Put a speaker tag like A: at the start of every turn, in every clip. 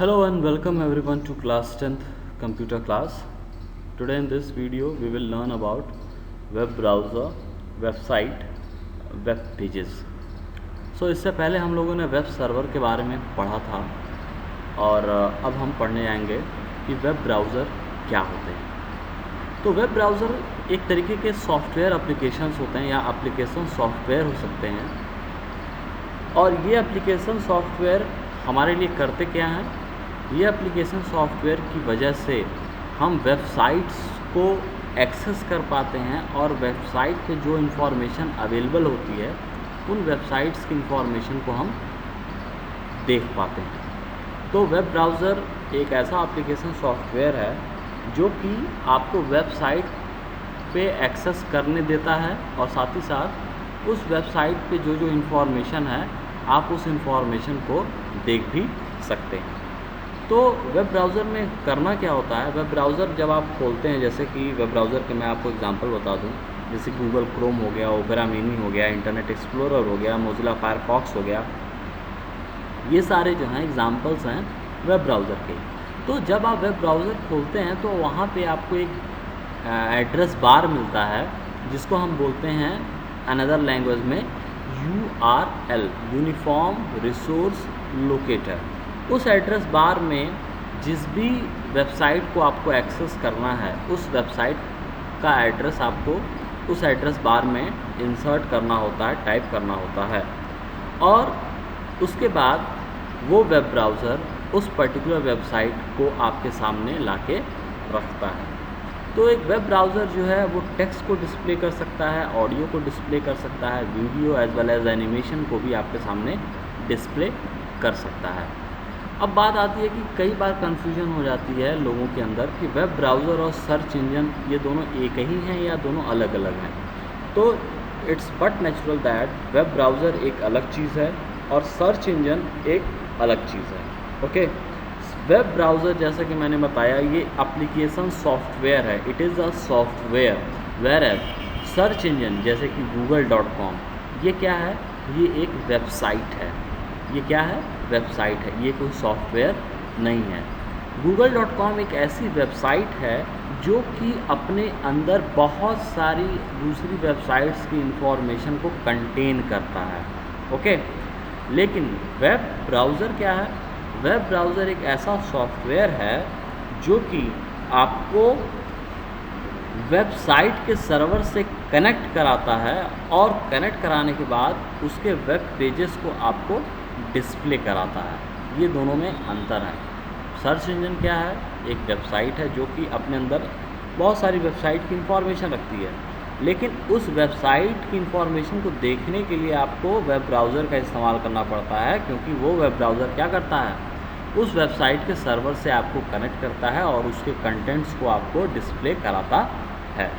A: Hello and welcome everyone to class 10th computer class. Today in this video we will learn about web browser, website, web pages. इससे पहले हम लोगों ने web server के बारे में पढ़ा था और अब हम पढ़ने जाएंगे कि वेब ब्राउज़र क्या होते हैं। तो वेब ब्राउज़र एक तरीके के सॉफ्टवेयर एप्लीकेशंस होते हैं या एप्लीकेशन सॉफ्टवेयर हो सकते हैं और ये एप्लीकेशन सॉफ्टवेयर हमारे लिए करते क्या हैं। ये एप्लीकेशन सॉफ्टवेयर की वजह से हम वेबसाइट्स को एक्सेस कर पाते हैं और वेबसाइट पे जो इन्फॉर्मेशन अवेलेबल होती है उन वेबसाइट्स की इन्फॉर्मेशन को हम देख पाते हैं। तो वेब ब्राउज़र एक ऐसा एप्लीकेशन सॉफ्टवेयर है जो कि आपको वेबसाइट पे एक्सेस करने देता है और साथ ही साथ उस वेबसाइट पे जो इन्फॉर्मेशन है आप उस इन्फॉर्मेशन को देख भी सकते हैं। तो वेब ब्राउज़र में करना क्या होता है, वेब ब्राउज़र जब आप खोलते हैं, जैसे कि वेब ब्राउज़र के मैं आपको एग्जांपल बता दूं, जैसे गूगल क्रोम हो गया, ओपेरा मिनी हो गया, इंटरनेट एक्सप्लोरर हो गया, मोज़िला फायरफॉक्स हो गया, ये सारे जो हैं एग्जांपल्स हैं वेब ब्राउज़र के। तो जब आप वेब ब्राउज़र खोलते हैं तो वहाँ पे आपको एक एड्रेस बार मिलता है जिसको हम बोलते हैं अनदर लैंग्वेज में URL, यूनिफॉर्म रिसोर्स लोकेटर। उस एड्रेस बार में जिस भी वेबसाइट को आपको एक्सेस करना है उस वेबसाइट का एड्रेस आपको उस एड्रेस बार में इंसर्ट करना होता है, टाइप करना होता है और उसके बाद वो वेब ब्राउज़र उस पर्टिकुलर वेबसाइट को आपके सामने लाके रखता है। तो एक वेब ब्राउज़र जो है वो टेक्स्ट को डिस्प्ले कर सकता है, ऑडियो को डिस्प्ले कर सकता है, video as well as animation को भी आपके सामने डिस्प्ले कर सकता है। अब बात आती है कि कई बार कन्फ्यूजन हो जाती है लोगों के अंदर कि वेब ब्राउज़र और सर्च इंजन ये दोनों एक ही हैं या दोनों अलग अलग हैं। तो it's but natural that web browser एक अलग चीज़ है और सर्च इंजन एक अलग चीज़ है। ओके, वेब ब्राउज़र जैसा कि मैंने बताया ये एप्लीकेशन सॉफ्टवेयर है, it is a software, where as search engine जैसे कि google.com ये क्या है, ये एक वेबसाइट है। ये क्या है, वेबसाइट है, ये कोई सॉफ्टवेयर नहीं है। google.com एक ऐसी वेबसाइट है जो कि अपने अंदर बहुत सारी दूसरी वेबसाइट्स की इंफॉर्मेशन को कंटेन करता है। ओके, लेकिन वेब ब्राउज़र क्या है, वेब ब्राउज़र एक ऐसा सॉफ्टवेयर है जो कि आपको वेबसाइट के सर्वर से कनेक्ट कराता है और कनेक्ट कराने के बाद उसके वेब पेजेस को आपको डिस्प्ले कराता है। ये दोनों में अंतर है। सर्च इंजन क्या है, एक वेबसाइट है जो कि अपने अंदर बहुत सारी वेबसाइट की इंफॉर्मेशन रखती है, लेकिन उस वेबसाइट की इंफॉर्मेशन को देखने के लिए आपको वेब ब्राउज़र का इस्तेमाल करना पड़ता है, क्योंकि वो वेब ब्राउज़र क्या करता है, उस वेबसाइट के सर्वर से आपको कनेक्ट करता है और उसके कंटेंट्स को आपको डिस्प्ले कराता है।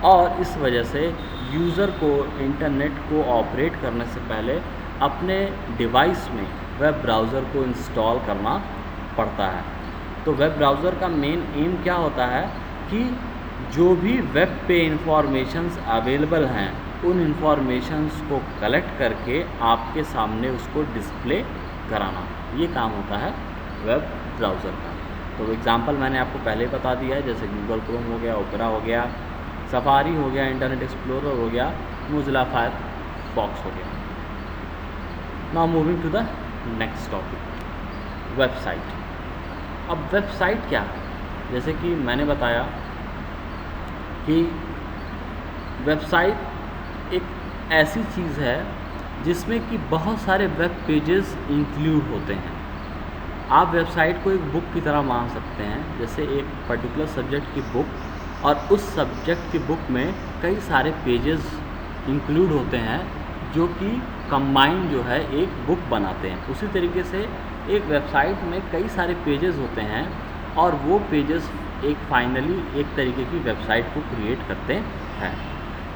A: और इस वजह से यूज़र को इंटरनेट को ऑपरेट करने से पहले अपने डिवाइस में वेब ब्राउज़र को इंस्टॉल करना पड़ता है। तो वेब ब्राउज़र का मेन एम क्या होता है कि जो भी वेब पे इंफॉर्मेशंस अवेलेबल हैं उन इंफॉर्मेशंस को कलेक्ट करके आपके सामने उसको डिस्प्ले कराना, ये काम होता है वेब ब्राउज़र का। तो एग्जांपल मैंने आपको पहले ही बता दिया है, जैसे गूगल क्रोम हो गया, ओपेरा हो गया, सफारी हो गया, इंटरनेट एक्सप्लोरर हो गया, मोज़िला फायरफॉक्स हो गया। Now moving to the next topic, website. अब वेबसाइट क्या है, जैसे कि मैंने बताया कि वेबसाइट एक ऐसी चीज़ है जिसमें कि बहुत सारे वेब पेजेस इंक्लूड होते हैं। आप वेबसाइट को एक बुक की तरह मान सकते हैं, जैसे एक पर्टिकुलर सब्जेक्ट की बुक और उस सब्जेक्ट की बुक में कई सारे पेजेस इंक्लूड होते हैं जो कि कंबाइन जो है एक बुक बनाते हैं। उसी तरीके से एक वेबसाइट में कई सारे पेजेस होते हैं और वो पेजेस एक फाइनली एक तरीके की वेबसाइट को क्रिएट करते हैं।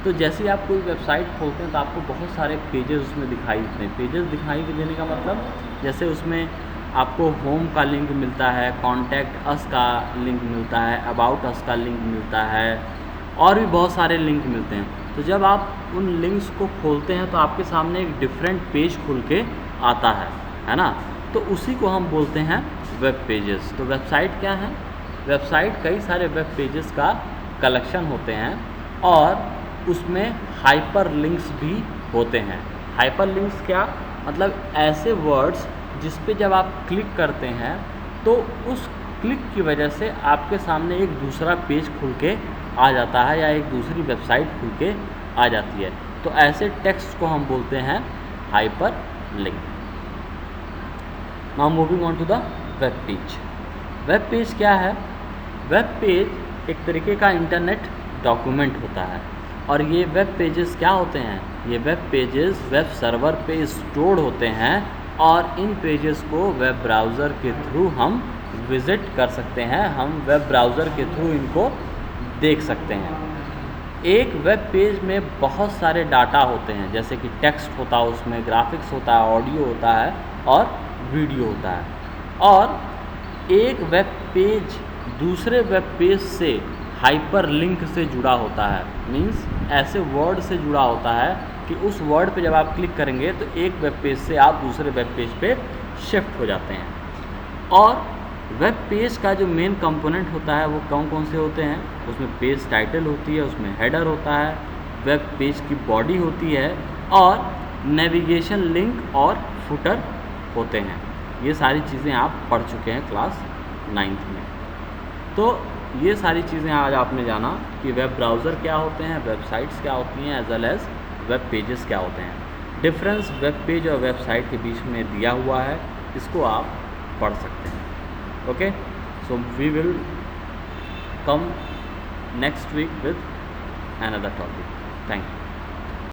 A: तो जैसे ही आप कोई वेबसाइट खोलते हैं तो आपको बहुत सारे पेजेस उसमें दिखाई देते हैं। पेजेस दिखाई देने का मतलब, जैसे उसमें आपको होम का लिंक मिलता है, कॉन्टैक्ट अस का लिंक मिलता है, अबाउट अस का लिंक मिलता है और भी बहुत सारे लिंक मिलते हैं। तो जब आप उन लिंक्स को खोलते हैं तो आपके सामने एक डिफरेंट पेज खुल के आता है ना। तो उसी को हम बोलते हैं वेब पेजेस। तो वेबसाइट क्या है? वेबसाइट कई सारे वेब पेजेस का कलेक्शन होते हैं और उसमें हाइपर लिंक्स भी होते हैं। हाइपर लिंक्स क्या मतलब? ऐसे वर्ड्स जिस पे जब आप क्लिक करते हैं तो उस क्लिक की वजह से आपके सामने एक दूसरा पेज खुल के आ जाता है या एक दूसरी वेबसाइट खुल के आ जाती है। तो ऐसे टेक्स्ट को हम बोलते हैं hyperlink. Now moving on to the web page. Web page क्या है? वेब पेज एक तरीके का इंटरनेट डॉक्यूमेंट होता है और ये वेब पेजेस क्या होते हैं? ये वेब पेजेस वेब सर्वर पे स्टोर्ड होते हैं और इन पेजेस को वेब ब्राउज़र के थ्रू हम विज़िट कर सकते हैं। हम वेब ब्राउज़र के थ्रू इनको देख सकते हैं। एक वेब पेज में बहुत सारे डाटा होते हैं, जैसे कि टेक्स्ट होता है, उसमें ग्राफिक्स होता है, ऑडियो होता है और वीडियो होता है। और एक वेब पेज दूसरे वेब पेज से हाइपर लिंक से जुड़ा होता है। मीन्स ऐसे वर्ड से जुड़ा होता है कि उस वर्ड पे जब आप क्लिक करेंगे तो एक वेब पेज से आप दूसरे वेब पेज पे शिफ्ट हो जाते हैं। और वेब पेज का जो मेन कंपोनेंट होता है वो कौन कौन से होते हैं? उसमें पेज टाइटल होती है, उसमें हेडर होता है, वेब पेज की बॉडी होती है और नेविगेशन लिंक और फुटर होते हैं। ये सारी चीज़ें आप पढ़ चुके हैं क्लास 9th में। तो ये सारी चीज़ें आज आपने जाना कि वेब ब्राउज़र क्या होते हैं, वेबसाइट्स क्या होती हैं, as well as web pages क्या होते हैं। डिफरेंस वेब पेज और वेबसाइट के बीच में दिया हुआ है, इसको आप पढ़ सकते हैं। Okay, so we will come next week with another topic. Thank you.